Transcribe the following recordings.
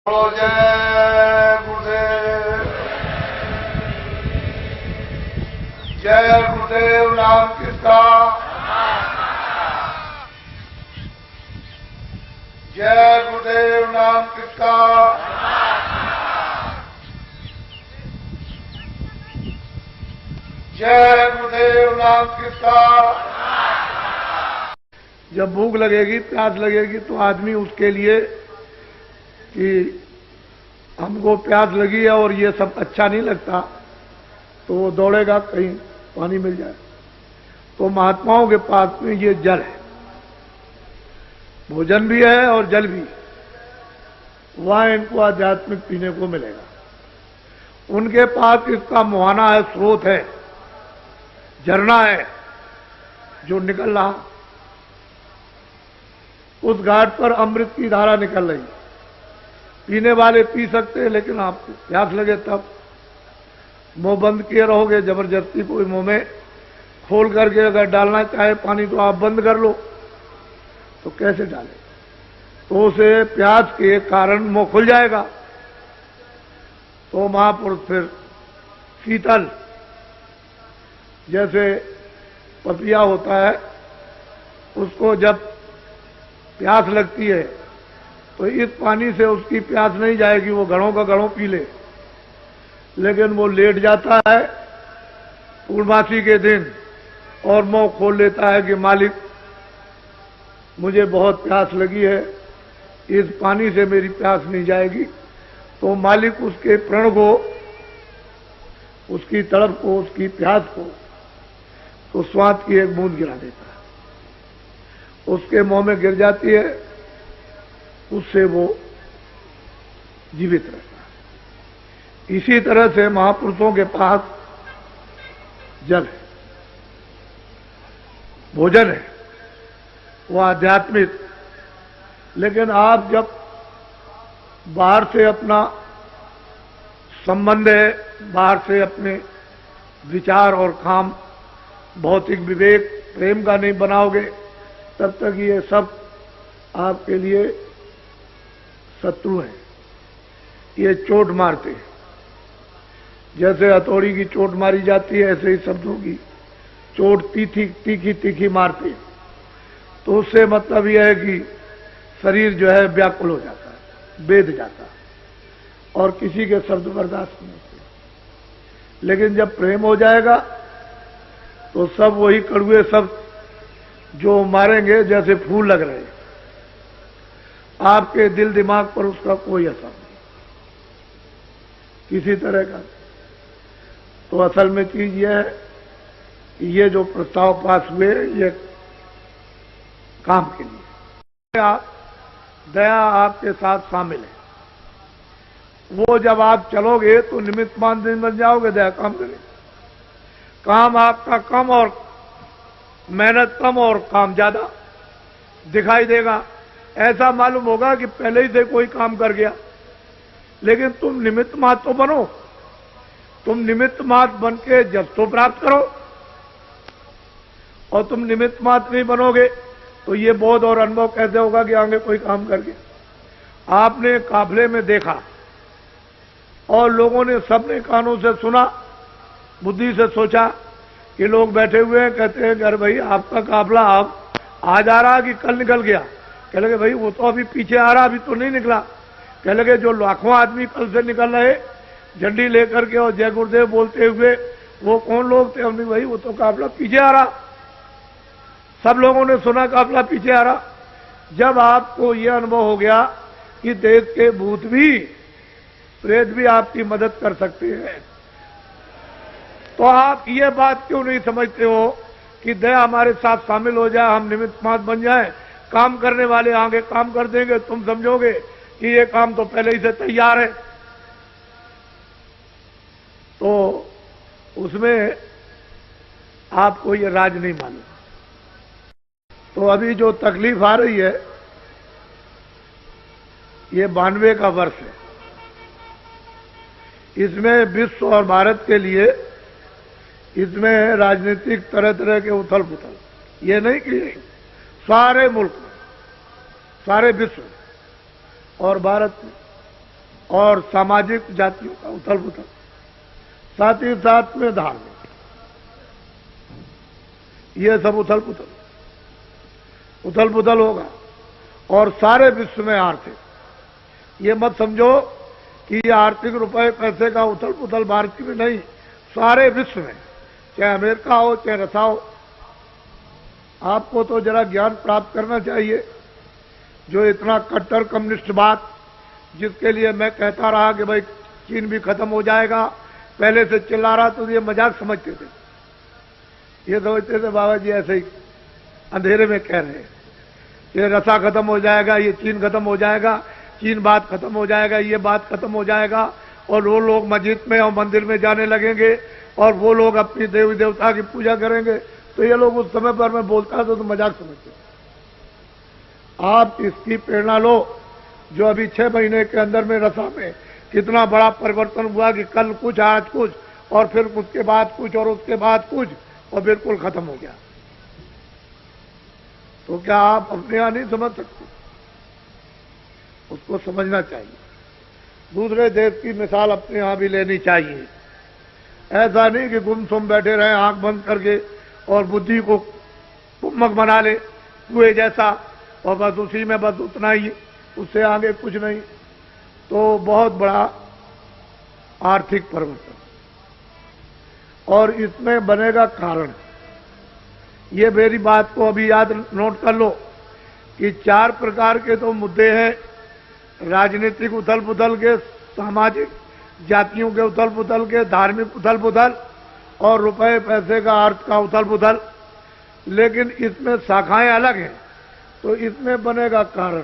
बोलो जय गुरुदेव। जय गुरुदेव नाम किसका? जय गुरुदेव नाम किसका? जय गुरुदेव नाम किसका? जब भूख लगेगी, प्यास लगेगी तो आदमी उसके लिए कि हमको प्यास लगी है और ये सब अच्छा नहीं लगता तो वो दौड़ेगा कहीं पानी मिल जाए। तो महात्माओं के पास में ये जल है, भोजन भी है और जल भी। वहां इनको आध्यात्मिक पीने को मिलेगा। उनके पास इसका मुहाना है, स्रोत है, झरना है जो निकल रहा। उस घाट पर अमृत की धारा निकल रही। पीने वाले पी सकते हैं, लेकिन आपको प्यास लगे तब मुंह बंद किए रहोगे। जबरदस्ती कोई मुंह में खोल करके अगर डालना चाहे पानी तो आप बंद कर लो, तो कैसे डाले? तो उसे प्यास के कारण मुंह खुल जाएगा। तो महापुरुष फिर शीतल, जैसे पपिया होता है, उसको जब प्यास लगती है तो इस पानी से उसकी प्यास नहीं जाएगी, वो घड़ों का घड़ों पी ले। लेकिन वो लेट जाता है पूर्णमासी के दिन और मुंह खोल लेता है कि मालिक मुझे बहुत प्यास लगी है, इस पानी से मेरी प्यास नहीं जाएगी। तो मालिक उसके प्रण को, उसकी तड़प को, उसकी प्यास को तो स्वाद की एक बूंद गिरा देता है, उसके मुंह में गिर जाती है, उससे वो जीवित रहता है। इसी तरह से महापुरुषों के पास जल है, भोजन है, वो आध्यात्मिक। लेकिन आप जब बाहर से अपना संबंध है, बाहर से अपने विचार और काम, भौतिक विवेक, प्रेम का नहीं बनाओगे, तब तक ये सब आपके लिए शत्रु हैं। ये चोट मारते हैं, जैसे हथौड़ी की चोट मारी जाती है, ऐसे ही शब्दों की चोट तीखी तीखी मारते हैं। तो उससे मतलब यह है कि शरीर जो है व्याकुल हो जाता है, बेध जाता है और किसी के शब्द बर्दाश्त नहीं होते। लेकिन जब प्रेम हो जाएगा तो सब वही कड़ुए शब्द जो मारेंगे, जैसे फूल लग रहे हैं, आपके दिल दिमाग पर उसका कोई असर नहीं किसी तरह का। तो असल में चीज यह है कि ये जो प्रस्ताव पास हुए ये काम के लिए, दया आपके साथ शामिल है। वो जब आप चलोगे तो निमित्त मान बन जाओगे, दया काम करें। काम आपका कम और मेहनत कम और काम ज्यादा दिखाई देगा। ऐसा मालूम होगा कि पहले ही से कोई काम कर गया। लेकिन तुम निमित्त मात्र तो बनो, तुम निमित्त मात्र बन के जब तो प्राप्त करो। और तुम निमित्त मात्र नहीं बनोगे तो ये बोध और अनुभव कैसे होगा कि आगे कोई काम कर गया? आपने काफले में देखा और लोगों ने, सबने कानों से सुना, बुद्धि से सोचा कि लोग बैठे हुए हैं, कहते हैं अरे भाई आपका काफला अब आ जा रहा कि कल निकल गया? कह लगे भाई वो तो अभी पीछे आ रहा, अभी तो नहीं निकला। कह लगे जो लाखों आदमी कल से निकल रहे झंडी लेकर के और जय गुरुदेव बोलते हुए, वो कौन लोग थे? हमने भाई वो तो काफला पीछे आ रहा। सब लोगों ने सुना काफला पीछे आ रहा। जब आपको यह अनुभव हो गया कि देश के भूत भी, प्रेत भी आपकी मदद कर सकते हैं, तो आप ये बात क्यों नहीं समझते हो कि दया हमारे साथ शामिल हो जाए, हम निमित्त मात्र बन जाए, काम करने वाले आगे काम कर देंगे। तुम समझोगे कि ये काम तो पहले ही से तैयार है। तो उसमें आपको ये राज नहीं मालूम। तो अभी जो तकलीफ आ रही है, ये 92 का वर्ष है। इसमें विश्व और भारत के लिए, इसमें राजनीतिक तरह तरह के उथल पुथल, ये नहीं कि सारे मुल्क में, सारे विश्व और भारत में और सामाजिक जातियों का उथल पुथल, साथ ही साथ में धार्मिक, ये सब उथल पुथल होगा। और सारे विश्व में आर्थिक, ये मत समझो कि ये आर्थिक रुपए पैसे का उथल पुथल भारत में नहीं, सारे विश्व में, चाहे अमेरिका हो चाहे रसा हो। आपको तो जरा ज्ञान प्राप्त करना चाहिए। जो इतना कट्टर कम्युनिस्टवाद, जिसके लिए मैं कहता रहा कि भाई चीन भी खत्म हो जाएगा, पहले से चिल्ला रहा, तो ये मजाक समझते थे। ये समझते थे बाबा जी ऐसे ही अंधेरे में कह रहे हैं, ये रसा खत्म हो जाएगा, ये चीन खत्म हो जाएगा, चीन बात खत्म हो जाएगा, ये बात खत्म हो जाएगा, और वो लोग मस्जिद में और मंदिर में जाने लगेंगे, और वो लोग अपनी देवी देवता की पूजा करेंगे। तो ये लोग उस समय पर मैं बोलता था तो मजाक समझते। आप इसकी प्रेरणा लो, जो अभी 6 महीने के अंदर में रसा में कितना बड़ा परिवर्तन हुआ कि कल कुछ आज कुछ, और फिर उसके बाद कुछ, और उसके बाद कुछ, और बिल्कुल खत्म हो गया। तो क्या आप अपने यहां नहीं समझ सकते? उसको समझना चाहिए। दूसरे देश की मिसाल अपने यहां भी लेनी चाहिए। ऐसा नहीं कि गुमसुम बैठे रहे आंख बंद करके और बुद्धि को कुम्मक बना ले कुएं जैसा, और बस उसी में बस उतना ही, उससे आगे कुछ नहीं। तो बहुत बड़ा आर्थिक परिवर्तन, और इसमें बनेगा कारण। ये मेरी बात को अभी याद नोट कर लो कि 4 प्रकार के तो मुद्दे हैं, राजनीतिक उथल पुथल के, सामाजिक जातियों के उथल पुथल के, धार्मिक उथल पुथल, और रुपए पैसे का अर्थ का उथल पुथल। लेकिन इसमें शाखाएं अलग हैं, तो इसमें बनेगा कारण।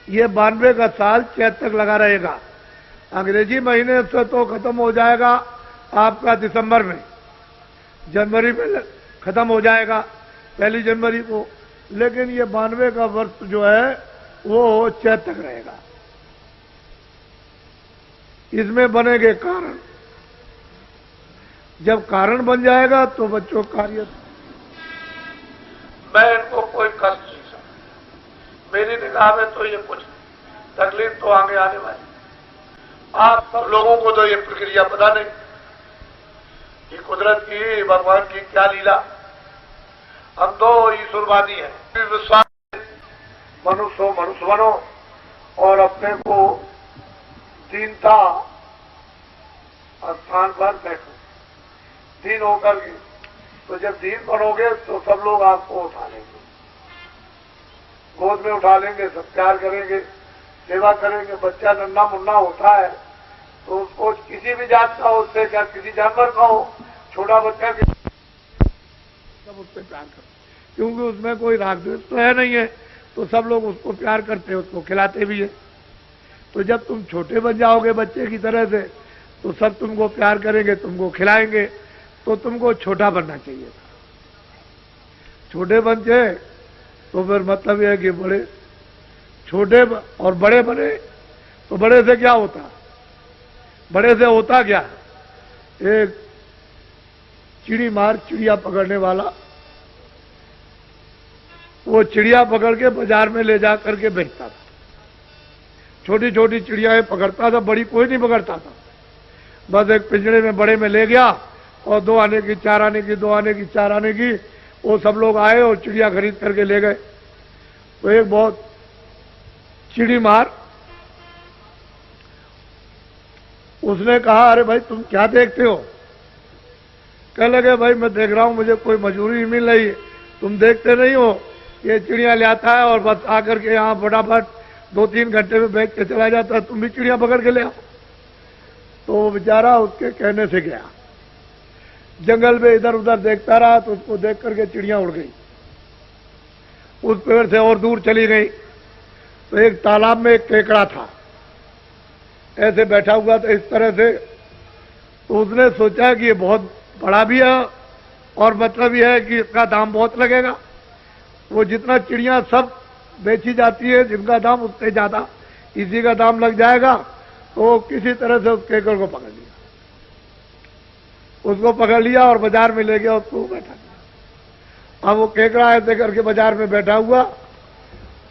ये 92 का साल चैत तक लगा रहेगा। अंग्रेजी महीने से तो खत्म हो जाएगा आपका दिसंबर में, जनवरी में खत्म हो जाएगा 1 जनवरी को। लेकिन ये 92 का वर्ष जो है वो चैत तक रहेगा। इसमें बनेंगे कारण। जब कारण बन जाएगा तो बच्चों कार्य, मैं इनको कोई कष्ट नहीं समझ, मेरी निगाह में तो ये कुछ तकलीफ तो आगे आने वाली। आप सब लोगों को तो ये प्रक्रिया पता नहीं कि कुदरत की, भगवान की क्या लीला। हम तो ईश्वरवादी हैं, विश्वास मनुष्य हो मनुष्य बनो, और अपने को दीनता स्थान पर बैठो, दीन होकर के। तो जब दीन बनोगे तो सब लोग आपको उठा लेंगे, गोद में उठा लेंगे, सब प्यार करेंगे, सेवा करेंगे। बच्चा नन्ना मुन्ना होता है तो उसको किसी भी जात का हो, उससे क्या किसी जानवर का हो, छोटा बच्चा के सब उससे प्यार करते, क्योंकि उसमें कोई राग द्वेष तो है नहीं है, तो सब लोग उसको प्यार करते हैं, उसको खिलाते भी है। तो जब तुम छोटे बन जाओगे बच्चे की तरह से, तो सब तुमको प्यार करेंगे, तुमको खिलाएंगे। तो तुमको छोटा बनना चाहिए था। छोटे बन जाए तो फिर मतलब यह है कि बड़े, छोटे और बड़े बने तो बड़े से क्या होता? बड़े से होता क्या? एक चिड़ी मार चिड़िया पकड़ने वाला, वो चिड़िया पकड़ के बाजार में ले जा करके बेचता था। छोटी छोटी चिड़ियाएं पकड़ता था, बड़ी कोई नहीं पकड़ता था। बस एक पिंजरे में बड़े में ले गया, और 2 आने की, 4 आने की, 2 आने की, 4 आने की, वो सब लोग आए और चिड़िया खरीद करके ले गए। तो एक बहुत चिड़ी मार, उसने कहा, अरे भाई तुम क्या देखते हो? कह लगे, भाई मैं देख रहा हूं, मुझे कोई मजूरी नहीं मिल रही है, तुम देखते नहीं हो, ये चिड़िया ले आता है और बस आकर के यहाँ फटाफट 2-3 घंटे में बेच के चला जाता है, तुम भी चिड़िया पकड़ के ले आओ। तो बेचारा उसके कहने से गया, जंगल में इधर उधर देखता रहा, तो उसको देख करके चिड़िया उड़ गई, उस पेड़ से और दूर चली गई। तो एक तालाब में एक केकड़ा था, ऐसे बैठा हुआ था इस तरह से। तो उसने सोचा कि ये बहुत बड़ा भी है, और मतलब यह है कि इसका दाम बहुत लगेगा। वो जितना चिड़िया सब बेची जाती है, जिनका दाम उससे ज्यादा इसी का दाम लग जाएगा। तो किसी तरह से उस केकड़ को पकड़ लिया, उसको पकड़ लिया और बाजार में ले गया, उसको बैठा दिया। अब वो केकड़ा ऐसे करके बाजार में बैठा हुआ,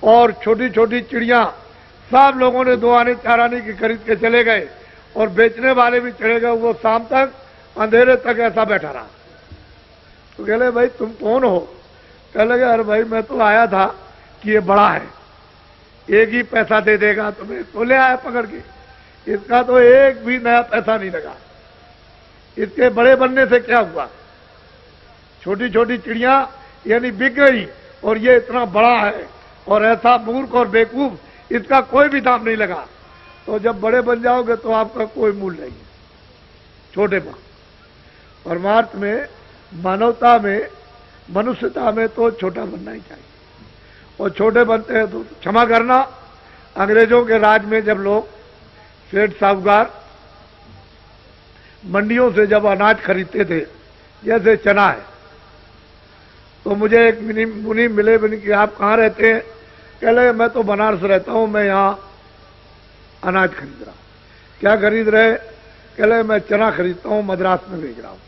और छोटी छोटी चिड़िया सब लोगों ने 2 आने 4 आने की खरीद के चले गए और बेचने वाले भी चले गए। वो शाम तक अंधेरे तक ऐसा बैठा रहा। तो कह लगे भाई तुम कौन हो? कह लगे अरे भाई मैं तो आया था कि ये बड़ा है, एक ही पैसा दे देगा तुम्हें, तो ले आया पकड़ के। इसका तो एक भी नया पैसा नहीं लगा। इसके बड़े बनने से क्या हुआ? छोटी छोटी चिड़िया यानी बिक गई और ये इतना बड़ा है और ऐसा मूर्ख और बेवकूफ, इसका कोई भी दाम नहीं लगा। तो जब बड़े बन जाओगे तो आपका कोई मूल्य नहीं है छोटे पर। परमार्थ में, मानवता में, मनुष्यता में तो छोटा बनना ही चाहिए। और छोटे बनते हैं तो क्षमा करना, अंग्रेजों के राज में जब लोग सेठ साहूकार मंडियों से जब अनाज खरीदते थे, जैसे चना है, तो मुझे एक मुनि मिले, कि आप कहाँ रहते हैं? कह लगे मैं तो बनारस रहता हूं, मैं यहाँ अनाज खरीद रहा हूं। क्या खरीद रहे? कह लगे मैं चना खरीदता हूं, मद्रास में भेज रहा हूं।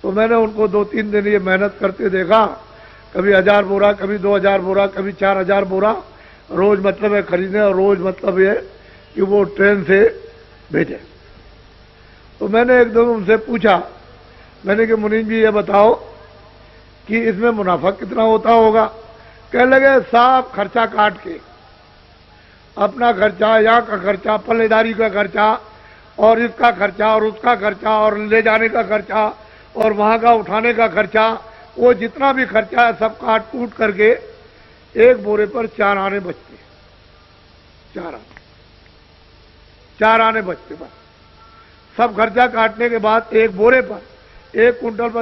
तो मैंने उनको 2-3 दिन ये मेहनत करते देखा, कभी 1000 बोरा, कभी 2000 बोरा, कभी 4000 बोरा रोज, मतलब है खरीदने, और रोज मतलब ये कि वो ट्रेन से भेजे। तो मैंने एकदम उनसे पूछा, मैंने कि मुनीम जी ये बताओ कि इसमें मुनाफा कितना होता होगा? कह लगे साफ खर्चा काट के, अपना खर्चा, यहाँ का खर्चा, पल्लेदारी का खर्चा, और इसका खर्चा और उसका खर्चा और ले जाने का खर्चा और वहां का उठाने का खर्चा, वो जितना भी खर्चा है सब काट कूट करके एक बोरे पर 4 आने बचते। 4 आने बचते बस। सब खर्चा काटने के बाद एक बोरे पर 1 कुंटल पर